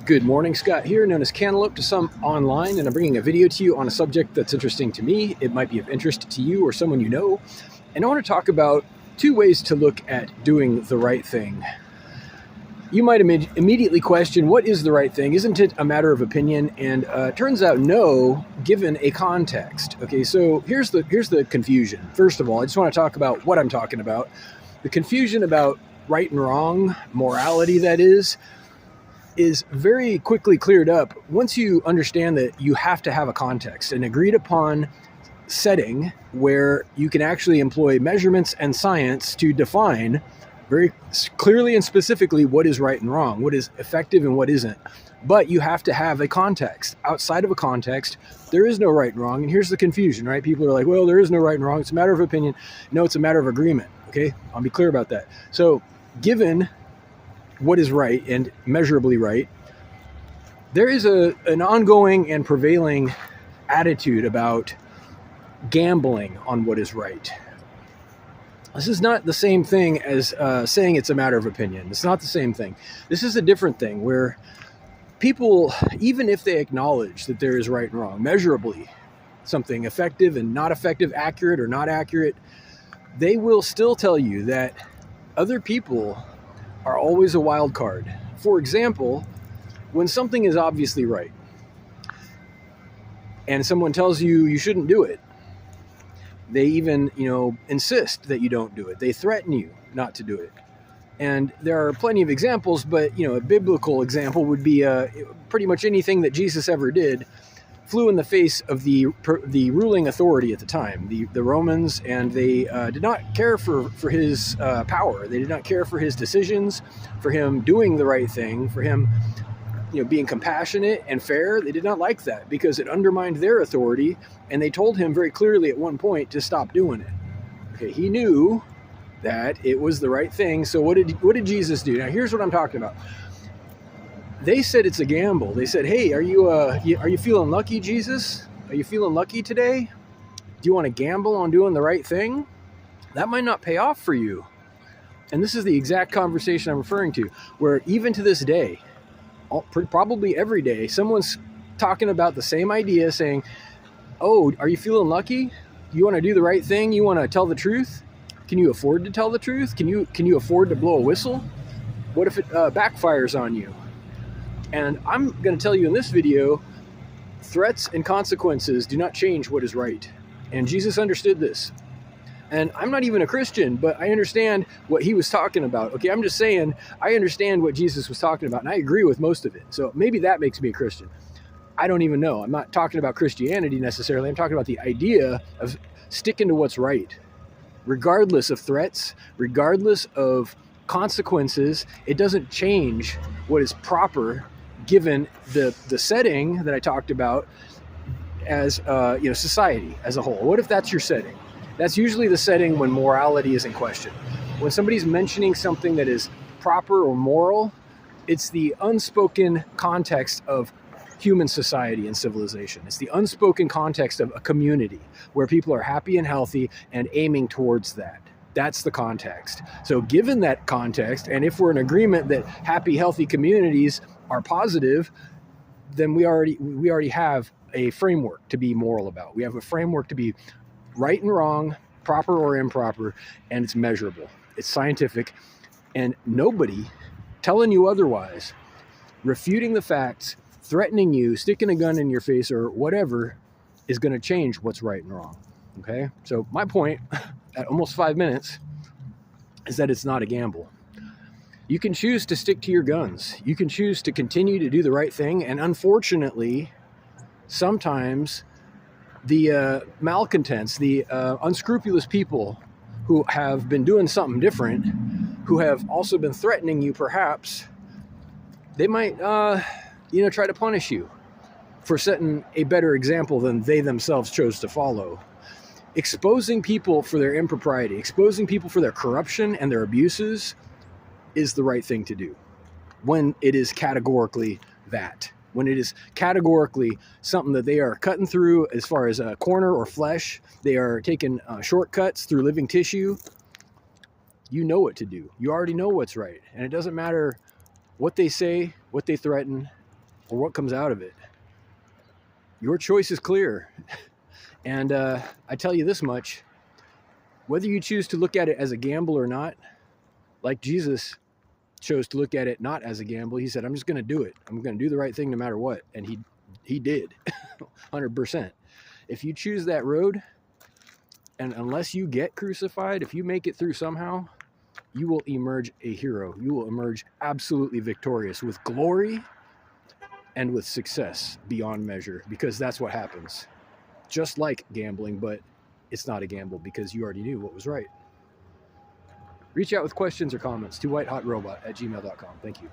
Good morning, Scott here, known as Cantaloupe to some online, and I'm bringing a video to you on a subject that's interesting to me. It might be of interest to you or someone you know. And I want to talk about two ways to look at doing the right thing. You might immediately question, what is the right thing? Isn't it a matter of opinion? And turns out no, given a context. Okay, so here's the confusion. First of all, I just want to talk about what I'm talking about. The confusion about right and wrong, morality that is very quickly cleared up once you understand that you have to have a context, an agreed upon setting where you can actually employ measurements and science to define very clearly and specifically what is right and wrong, what is effective and what isn't. But you have to have a context. Outside of a context, there is no right and wrong. And here's the confusion, right? People are like, well, there is no right and wrong. It's a matter of opinion. No, it's a matter of agreement. Okay, I'll be clear about that. So given what is right and measurably right, there is an ongoing and prevailing attitude about gambling on what is right. This is not the same thing as saying it's a matter of opinion. It's not the same thing. This is a different thing where people, even if they acknowledge that there is right and wrong, measurably something effective and not effective, accurate or not accurate, they will still tell you that other people are always a wild card. For example, when something is obviously right and someone tells you you shouldn't do it, they even, insist that you don't do it. They threaten you not to do it. And there are plenty of examples, but, a biblical example would be pretty much anything that Jesus ever did flew in the face of the ruling authority at the time, the Romans, and they did not care for his power. They did not care for his decisions, for him doing the right thing, for him being compassionate and fair. They did not like that because it undermined their authority, and they told him very clearly at one point to stop doing it. Okay, he knew that it was the right thing. So what did Jesus do? Now here's what I'm talking about. They said it's a gamble. They said, hey, are you feeling lucky, Jesus? Are you feeling lucky today? Do you want to gamble on doing the right thing? That might not pay off for you. And this is the exact conversation I'm referring to, where even to this day, probably every day, someone's talking about the same idea, saying, oh, are you feeling lucky? You want to do the right thing? You want to tell the truth? Can you afford to tell the truth? Can you afford to blow a whistle? What if it backfires on you? And I'm going to tell you in this video, threats and consequences do not change what is right. And Jesus understood this. And I'm not even a Christian, but I understand what he was talking about. Okay, I'm just saying, I understand what Jesus was talking about, and I agree with most of it. So maybe that makes me a Christian. I don't even know. I'm not talking about Christianity necessarily. I'm talking about the idea of sticking to what's right, regardless of threats, regardless of consequences. It doesn't change what is proper given the setting that I talked about as society as a whole. What if that's your setting? That's usually the setting when morality is in question. When somebody's mentioning something that is proper or moral, it's the unspoken context of human society and civilization. It's the unspoken context of a community where people are happy and healthy and aiming towards that. That's the context. So given that context, and if we're in agreement that happy, healthy communities are positive, then we already have a framework to be moral about. We have a framework to be right and wrong, proper or improper, and it's measurable. It's scientific, and nobody telling you otherwise, refuting the facts, threatening you, sticking a gun in your face or whatever is going to change what's right and wrong. Okay? So my point at almost 5 minutes is that it's not a gamble. You can choose to stick to your guns. You can choose to continue to do the right thing. And unfortunately, sometimes the malcontents, the unscrupulous people who have been doing something different, who have also been threatening you perhaps, they might, try to punish you for setting a better example than they themselves chose to follow. Exposing people for their impropriety, exposing people for their corruption and their abuses is the right thing to do when it is categorically that. When it is categorically something that they are cutting through as far as a corner or flesh, they are taking shortcuts through living tissue, you know what to do. You already know what's right. And it doesn't matter what they say, what they threaten, or what comes out of it. Your choice is clear. And I tell you this much, whether you choose to look at it as a gamble or not, like Jesus chose to look at it not as a gamble. He said, I'm just going to do it. I'm going to do the right thing no matter what. And he did 100%. If you choose that road, and unless you get crucified, if you make it through somehow, you will emerge a hero. You will emerge absolutely victorious with glory and with success beyond measure, because that's what happens. Just like gambling, but it's not a gamble because you already knew what was right. Reach out with questions or comments to whitehotrobot@gmail.com. Thank you.